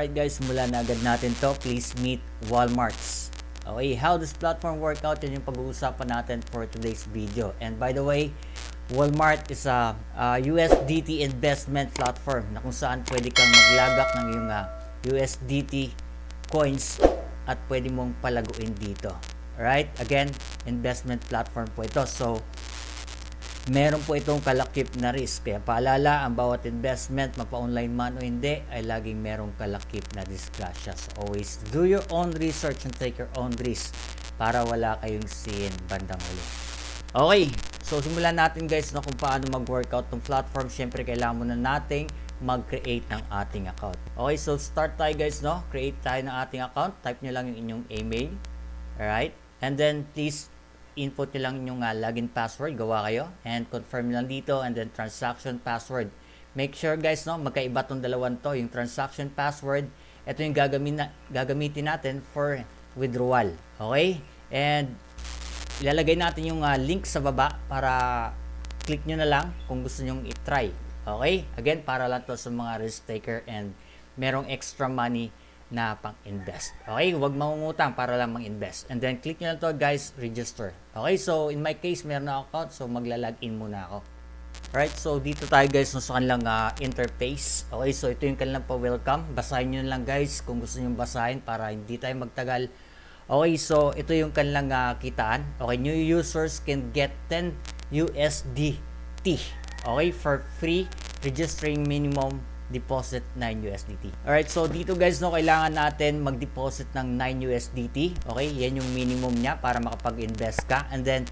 Alright guys, simulan na agad natin to. Please meet Walmarts. Okay, how does platform work out? Yan yung pag-uusapan natin for today's video. And by the way, Walmart is a USDT investment platform na kung saan pwede kang maglagak ng yung USDT coins at pwede mong palaguin dito. Alright, again, investment platform po ito. So, meron po itong kalakip na risk. Kaya paalala, ang bawat investment, mapa-online man o hindi, ay laging merong kalakip na disgrasya. So always do your own research and take your own risk para wala kayong sin bandang huli. Okay, so simulan natin guys na kung paano mag-workout ng platform. Siyempre, kailangan muna nating mag-create ng ating account. Okay, so start tayo guys, no? Create tayo ng ating account. Type nyo lang yung inyong email. Alright, and then please input nyo lang yung login password, gawa kayo, and confirm lang dito, and then transaction password. Make sure guys, no, magkaiba tong dalawan to. Yung transaction password, ito yung gagamitin natin for withdrawal. Okay, and ilalagay natin yung link sa baba para click nyo na lang kung gusto nyong i-try. Okay, again, para lang to sa mga risk taker and merong extra money na pang-invest. Okay, huwag mangungutang para lang mang-invest. And then, click nyo lang to guys, register. Okay, so in my case, meron na account, so magla-login muna ako. Alright, so dito tayo guys sa kanilang interface. Okay, so ito yung kanilang pa-welcome. Basahin nyo lang guys kung gusto nyo basahin para hindi tayo magtagal. Okay, so ito yung kanilang kitaan. Okay, new users can get 10 USDT. Okay, for free registering minimum deposit 9 USDT. Alright, so dito guys, no, kailangan natin mag-deposit ng 9 USDT. Okay, yan yung minimum niya para makapag-invest ka. And then,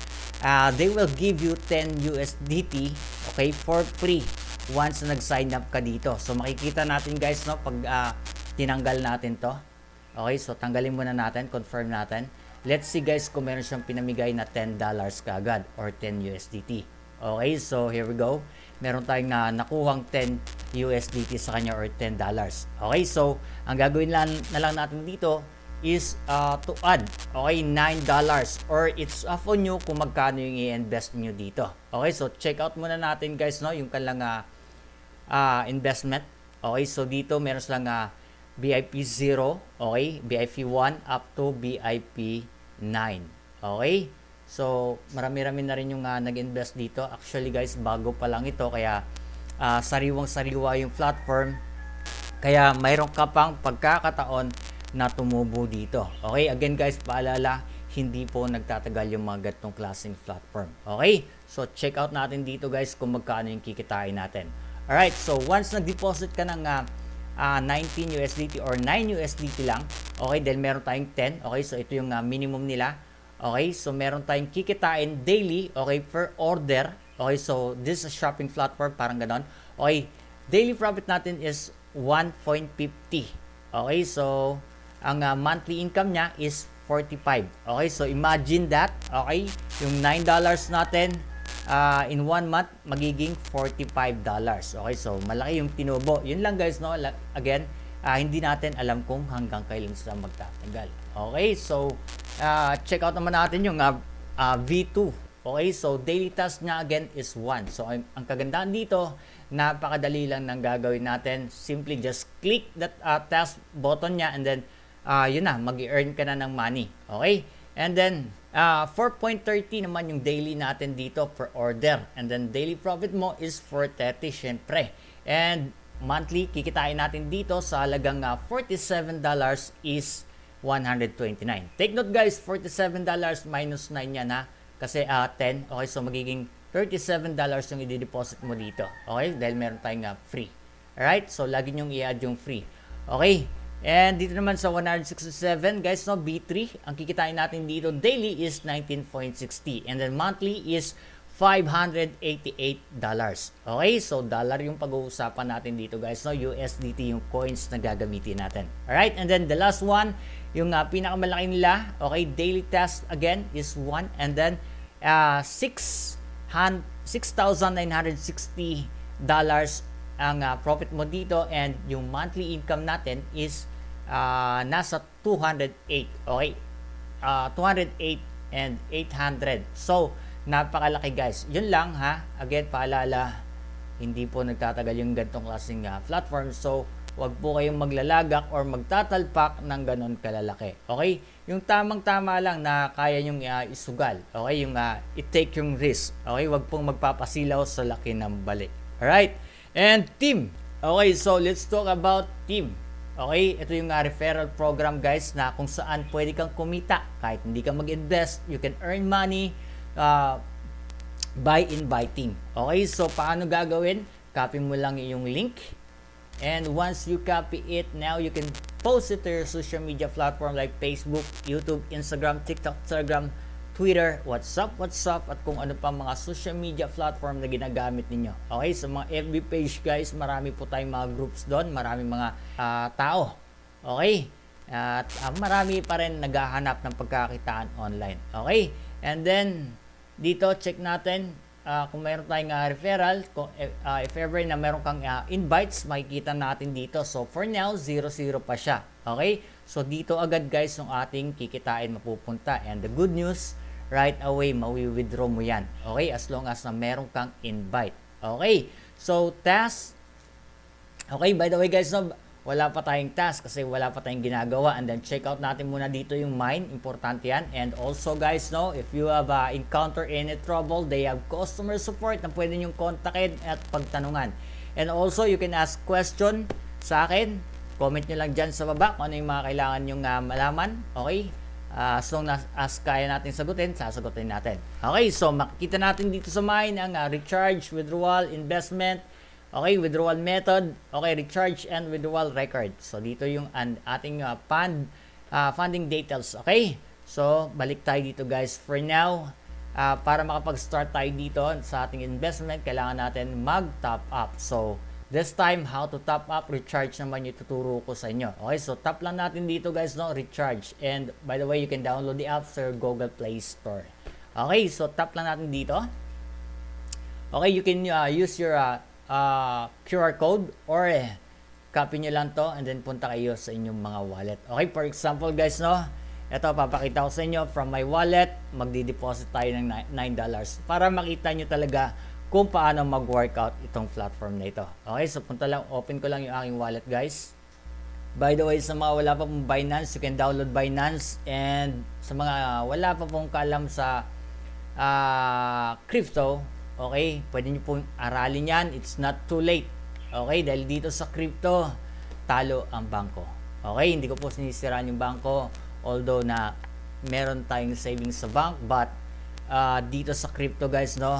they will give you 10 USDT, okay, for free once na nag-sign up ka dito. So, makikita natin guys, no, pag tinanggal natin to. Okay, so tanggalin muna natin, confirm natin. Let's see guys kung meron siyang pinamigay na $10 kaagad or 10 USDT. Okay, so here we go. Meron tayong nakuhang 10 USDT sa kanya or $10. Okay, so ang gagawin na lang natin dito is to add, okay, $9 or it's up on you kung magkano yung i-invest nyo dito. Okay, so check out muna natin guys, no, yung kanilang investment. Okay, so dito meron silang VIP 0, okay, VIP 1 up to VIP 9. Okay, so marami-rami na rin yung nag-invest dito. Actually guys, bago pa lang ito, kaya sariwang-sariwa yung platform. Kaya mayroon ka pang pagkakataon na tumubo dito. Okay, again guys, paalala, hindi po nagtatagal yung mga ganitong klaseng platform. Okay, so check out natin dito guys kung magkano yung kikitain natin. Alright, so once nag-deposit ka ng 19 USDT or 9 USDT lang, okay, dahil meron tayong 10. Okay, so ito yung minimum nila. Okay, so meron tayong kikitain daily, okay, per order. Okay, so this is a shopping platform, parang ganon. Okay, daily profit natin is 1.50. Okay, so ang monthly income niya is 45. Okay, so imagine that. Okay, yung $9 natin in 1 month magiging $45. Okay, so malaki yung tinubo. Yun lang guys, no. Again, hindi natin alam kung hanggang kailan sila magtatagal. Okay, so check out naman natin yung V2. Okay, so daily task niya again is 1. So ang kagandahan dito, napakadali lang ng gagawin natin. Simply just click that task button niya and then yun na, mag-earn ka na ng money. Okay, and then 4.30 naman yung daily natin dito per order. And then daily profit mo is 430 syempre. And monthly, kikitain natin dito sa halagang $47 is 129. Take note guys, $47 minus 9 yan kasi 10. Okay, so magiging $37 yung i-deposit mo dito. Okay, dahil meron tayong free. Alright, so lagi nyong i-add yung free. Okay, and dito naman sa 167 guys, no, B3, ang kikitain natin dito daily is 19.60 and then monthly is $588. Okay, so dollar yung pag-uusapan natin dito guys, no, USDT yung coins na gagamitin natin. Alright, and then the last one, yung pinakamalaki nila, okay, daily task again is 1 and then $6,960 ang profit mo dito and yung monthly income natin is nasa 208. Okay, 208 and 800. So napakalaki guys. Yun lang Again, paalala, hindi po nagtatagal yung ganitong klaseng platform. So Huwag po kayong maglalagak or magtatalpak ng ganon kalalaki. Okay? Yung tamang-tama lang na kaya nyong isugal. Okay? Yung i-take yung risk. Okay? Huwag pong magpapasilaw sa laki ng bali. Alright? And team. Okay, so let's talk about team. Okay? Ito yung referral program guys na kung saan pwede kang kumita. Kahit hindi ka mag-invest, you can earn money by inviting. Okay? So paano gagawin? Copy mo lang yung link. And once you copy it, now you can post it to your social media platform like Facebook, YouTube, Instagram, TikTok, Telegram, Twitter, WhatsApp, at kung ano pa mga social media platform na ginagamit ninyo. Okay, sa mga FB page guys, marami po tayong mga groups doon, marami mga tao. Okay, at marami pa rin naghahanap ng pagkakitaan online. Okay, and then dito check natin. Kung mayroon tayong referral, if ever na mayroon kang invites, makikita natin dito. So, for now, 0-0 pa siya. Okay? So, dito agad guys yung ating kikitain mapupunta. And the good news, right away, mawi-withdraw mo yan. Okay? As long as na mayroon kang invite. Okay? So, task. Okay, by the way guys, no, wala pa tayong task kasi wala pa tayong ginagawa. And then check out natin muna dito yung mine, importante yan. And also guys, no, if you have encounter any trouble, they have customer support na pwede nyong kontakin at pagtanungan. And also you can ask question sa akin, comment nyo lang dyan sa baba kung ano yung mga kailangan nyong malaman. Okay, as long as kaya natin sagutin, sasagutin natin. Okay, so makikita natin dito sa mine ang recharge, withdrawal, investment. Okay, withdrawal method, okay, recharge and withdrawal record. So, dito yung ating funding details, okay? So, balik tayo dito guys. For now, para makapag-start tayo dito sa ating investment, kailangan natin mag-top up. So, this time, how to top up, recharge naman yung tuturo ko sa inyo. Okay, so tap lang natin dito guys, no, recharge. And by the way, you can download the app sa Google Play Store. Okay, so tap lang natin dito. Okay, you can use your QR code or copy nyo lang to and then punta kayo sa inyong mga wallet. Okay, for example guys, no, ito papakita ko sa inyo from my wallet, magdi-deposit tayo ng $9 para makita nyo talaga kung paano mag-workout itong platform na ito. Okay, so punta lang, open ko lang yung aking wallet guys. By the way, sa mga wala pa pong Binance, you can download Binance, and sa mga wala pa pong kaalam sa crypto, okay, pwede nyo pong aralin yan. It's not too late. Okay, dahil dito sa crypto, talo ang bangko. Okay, hindi ko po sinisiraan yung bangko. Although na meron tayong savings sa bank. But, dito sa crypto guys, no,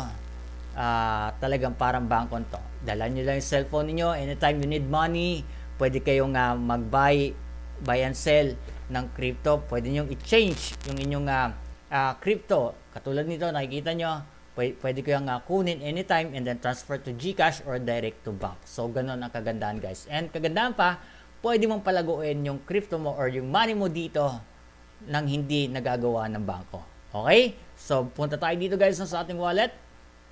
talagang parang bangko to. Dala nyo lang yung cellphone niyo. Anytime you need money, pwede kayong mag-buy and sell ng crypto. Pwede nyo i-change yung inyong crypto. Katulad nito, nakikita nyo, pwede ko yung kunin anytime and then transfer to GCash or direct to bank. So, ganun ang kagandahan guys. And kagandahan pa, pwede mong palaguin yung crypto mo or yung money mo dito nang hindi nagagawa ng bangko. Okay? So, punta tayo dito guys sa ating wallet.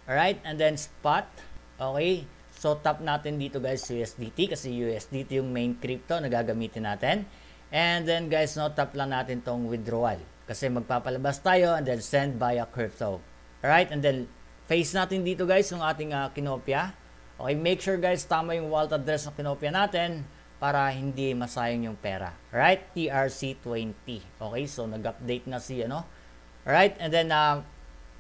Alright? And then spot. Okay? So, tap natin dito guys USDT kasi USDT yung main crypto na gagamitin natin. And then guys, no, tap lang natin tong withdrawal kasi magpapalabas tayo and then send via crypto. Alright, and then face natin dito guys yung ating kinopya. Okay, make sure guys tama yung wallet address ng kinopya natin para hindi masayang yung pera. Alright, TRC20. Okay, so nag-update na si ano. Alright, and then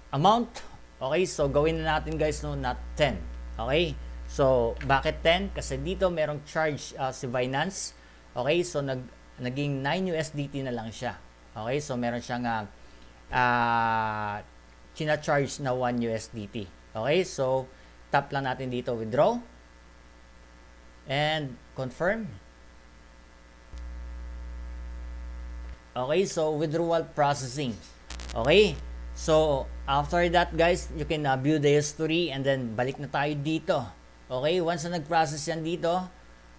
amount. Okay, so gawin na natin guys no, not 10. Okay, so bakit 10? Kasi dito merong charge si Binance. Okay, so naging 9 USDT na lang siya. Okay, so meron siyang charge na 1 USDT. Okay, so tap lang natin dito withdraw and confirm. Okay, so withdrawal processing. Okay, so after that guys, you can view the history and then balik na tayo dito. Okay, once na nag-process yan dito,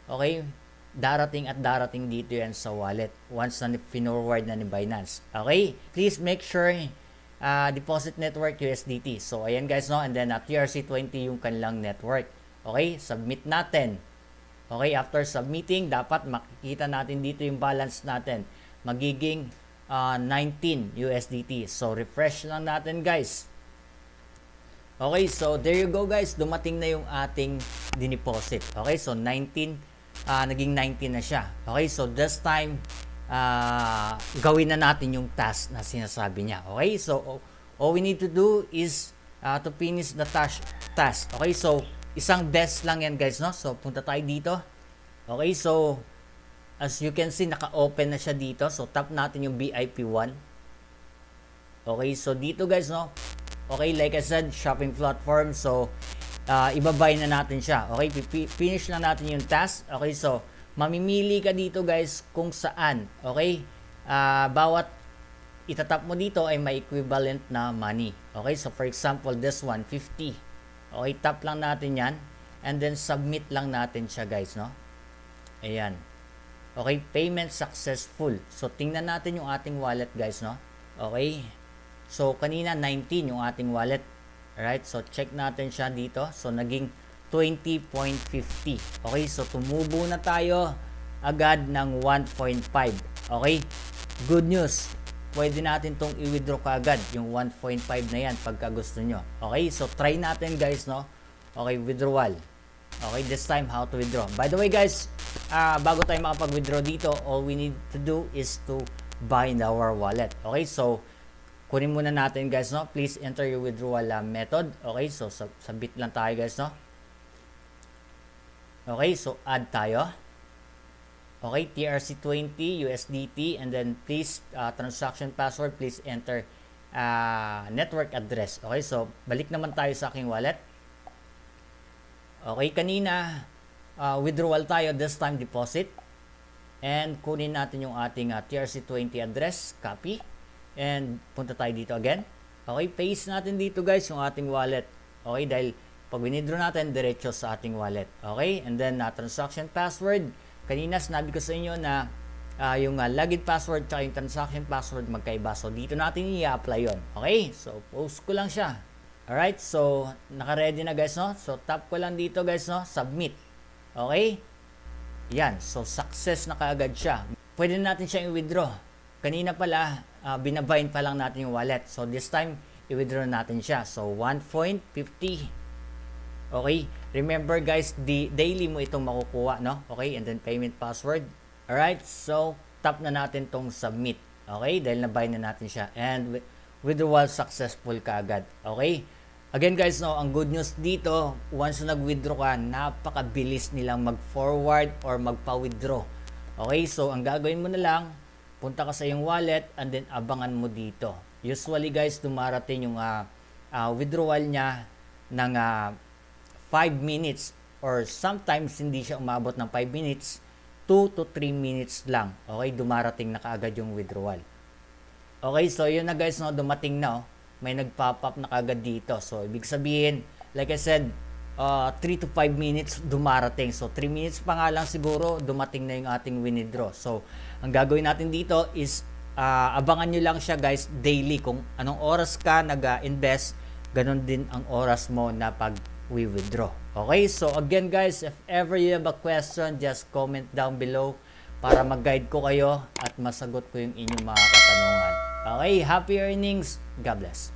okay, darating dito yan sa wallet once na pinorward na ni Binance. Okay, please make sure deposit network USDT. So, ayan guys, no? And then, TRC20 yung kanilang network. Okay? Submit natin. Okay? After submitting, dapat makikita natin dito yung balance natin. Magiging 19 USDT. So, refresh lang natin guys. Okay? So, there you go guys. Dumating na yung ating dineposit. Okay? So, 19 naging 19 na siya. Okay, so this time, gawin na natin yung task na sinasabi niya. Okay, so all we need to do is to finish the task. Okay, so isang best lang yan guys, no? So punta tayo dito. Okay, so as you can see, naka-open na siya dito. So tap natin yung VIP 1. Okay, so dito guys, no? Okay, like I said, shopping platform. So ibabay na natin siya. Okay, finish lang natin yung task. Okay, so mamimili ka dito guys kung saan. Okay, bawat itatap mo dito ay may equivalent na money. Okay, so for example, this one, 50. Okay, tap lang natin yan. And then submit lang natin siya guys, no? Ayan. Okay, payment successful. So tingnan natin yung ating wallet guys, no? Okay, so kanina 19 yung ating wallet. Alright, so check natin siya dito. So naging 20.50. Okay, so tumubo na tayo agad ng 1.5. Okay, good news. Pwede natin tong i-withdraw kaagad yung 1.5 na yan pagka gusto nyo. Okay, so try natin guys, no? Okay, withdrawal. Okay, this time how to withdraw. By the way guys, bago tayo makapag-withdraw dito, all we need to do is to bind our wallet. Okay, so kunin muna natin guys, no? Please enter your withdrawal method. Okay, so submit lang tayo guys, no? Okay, so add tayo. Okay, TRC20 USDT, and then please transaction password, please enter network address. Okay, so balik naman tayo sa aking wallet. Okay, kanina withdrawal tayo, this time deposit. And kunin natin yung ating TRC20 address, copy. And punta tayo dito again. Okay, paste natin dito guys yung ating wallet. Okay, dahil pag winidraw natin, diretso sa ating wallet. Okay, and then transaction password. Kanina sinabi ko sa inyo na yung login password at yung transaction password magkaiba. So dito natin i-apply yon. Okay, so post ko lang siya. Alright, so naka-ready na guys, no? So tap ko lang dito guys, no? Submit. Okay, yan, so success na kaagad siya. Pwede natin siyang i-withdraw. Kanina pala, binabind pa lang natin yung wallet. So this time, i-withdraw natin siya. So 1.50. Okay, remember guys, daily mo itong makukuha, no? Okay, and then payment password. Alright, so tap na natin tong submit. Okay, dahil na-bind na natin siya. And withdrawal successful kaagad. Okay, again guys, no, ang good news dito, once na nag-withdraw ka, napakabilis nilang mag-forward or magpa-withdraw. Okay, so ang gagawin mo na lang, punta ka sa iyong wallet and then abangan mo dito. Usually guys, dumarating yung withdrawal niya ng 5 minutes or sometimes hindi siya umabot ng 5 minutes, 2 to 3 minutes lang. Okay, dumarating na kaagad yung withdrawal. Okay, so yun na guys, no, dumating na, oh. May nag-pop up na kaagad dito. So ibig sabihin, like I said, 3 to 5 minutes dumarating. So 3 minutes pa nga lang siguro dumating na yung ating withdraw. So ang gagawin natin dito is abangan nyo lang siya guys daily. Kung anong oras ka nag-invest, ganun din ang oras mo na pag-withdraw. Okay, so again guys, if ever you have a question, just comment down below para mag-guide ko kayo at masagot ko yung inyong mga katanungan. Okay, happy earnings. God bless.